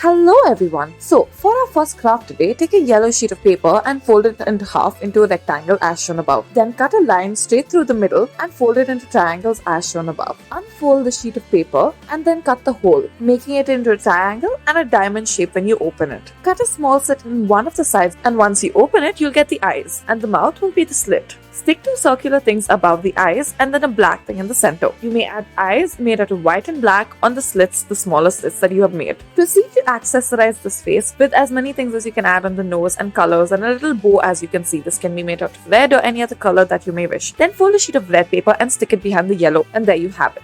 Hello everyone! So, for our first craft today, take a yellow sheet of paper and fold it into half into a rectangle as shown above. Then cut a line straight through the middle and fold it into triangles as shown above. Unfold the sheet of paper and then cut the hole, making it into a triangle and a diamond shape when you open it. Cut a small slit in one of the sides, and once you open it, you'll get the eyes, and the mouth will be the slit. Stick two circular things above the eyes and then a black thing in the center. You may add eyes made out of white and black on the slits, the smaller slits that you have made. Proceed to accessorize this face with as many things as you can add on the nose and colors and a little bow. As you can see, this can be made out of red or any other color that you may wish. Then fold a sheet of red paper and stick it behind the yellow, and there you have it.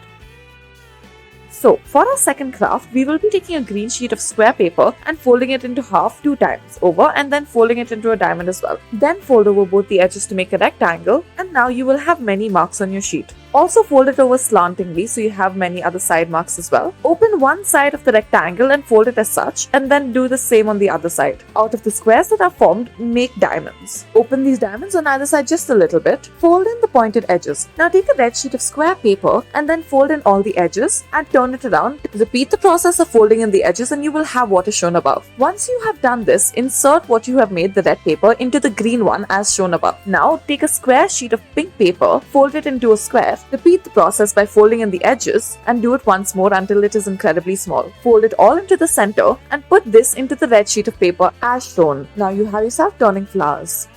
So, for our second craft, we will be taking a green sheet of square paper and folding it into half 2 times over, and then folding it into a diamond as well. Then fold over both the edges to make a rectangle, and now you will have many marks on your sheet. Also fold it over slantingly so you have many other side marks as well. Open one side of the rectangle and fold it as such, and then do the same on the other side. Out of the squares that are formed, make diamonds. Open these diamonds on either side just a little bit. Fold in the pointed edges. Now take a red sheet of square paper and then fold in all the edges and turn it around. Repeat the process of folding in the edges and you will have what is shown above. Once you have done this, insert what you have made, the red paper, into the green one as shown above. Now take a square sheet of pink paper, fold it into a square. Repeat the process by folding in the edges and do it once more until it is incredibly small. Fold it all into the center and put this into the red sheet of paper as shown. Now you have yourself turning flowers.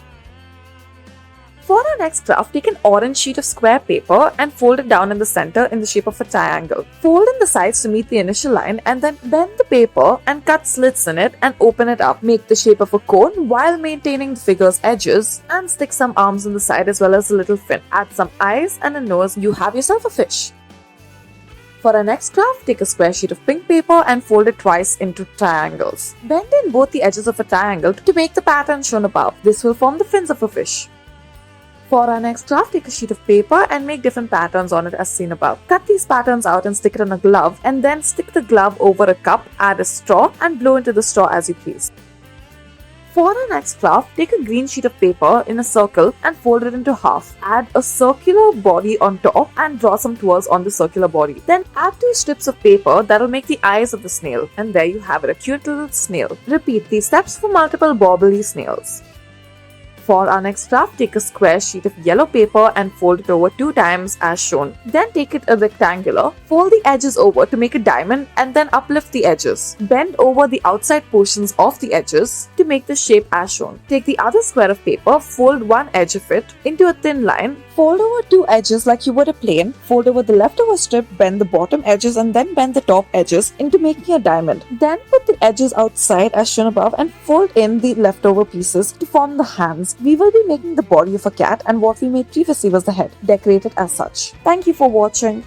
For our next craft, take an orange sheet of square paper and fold it down in the center in the shape of a triangle. Fold in the sides to meet the initial line and then bend the paper and cut slits in it and open it up. Make the shape of a cone while maintaining the figure's edges and stick some arms on the side as well as a little fin. Add some eyes and a nose. You have yourself a fish. For our next craft, take a square sheet of pink paper and fold it twice into triangles. Bend in both the edges of a triangle to make the pattern shown above. This will form the fins of a fish. For our next craft, take a sheet of paper and make different patterns on it as seen above. Cut these patterns out and stick it on a glove, and then stick the glove over a cup, add a straw and blow into the straw as you please. For our next craft, take a green sheet of paper in a circle and fold it into half. Add a circular body on top and draw some twirls on the circular body. Then add 2 strips of paper that will make the eyes of the snail, and there you have it, a cute little snail. Repeat these steps for multiple bobbly snails. For our next craft, take a square sheet of yellow paper and fold it over 2 times as shown. Then take it a rectangular, fold the edges over to make a diamond and then uplift the edges. Bend over the outside portions of the edges to make the shape as shown. Take the other square of paper, fold one edge of it into a thin line, fold over 2 edges like you would a plane, fold over the leftover strip, bend the bottom edges and then bend the top edges into making a diamond. Then put the edges outside as shown above and fold in the leftover pieces to form the hands. We will be making the body of a cat, and what we made previously was the head. Decorate it as such. Thank you for watching.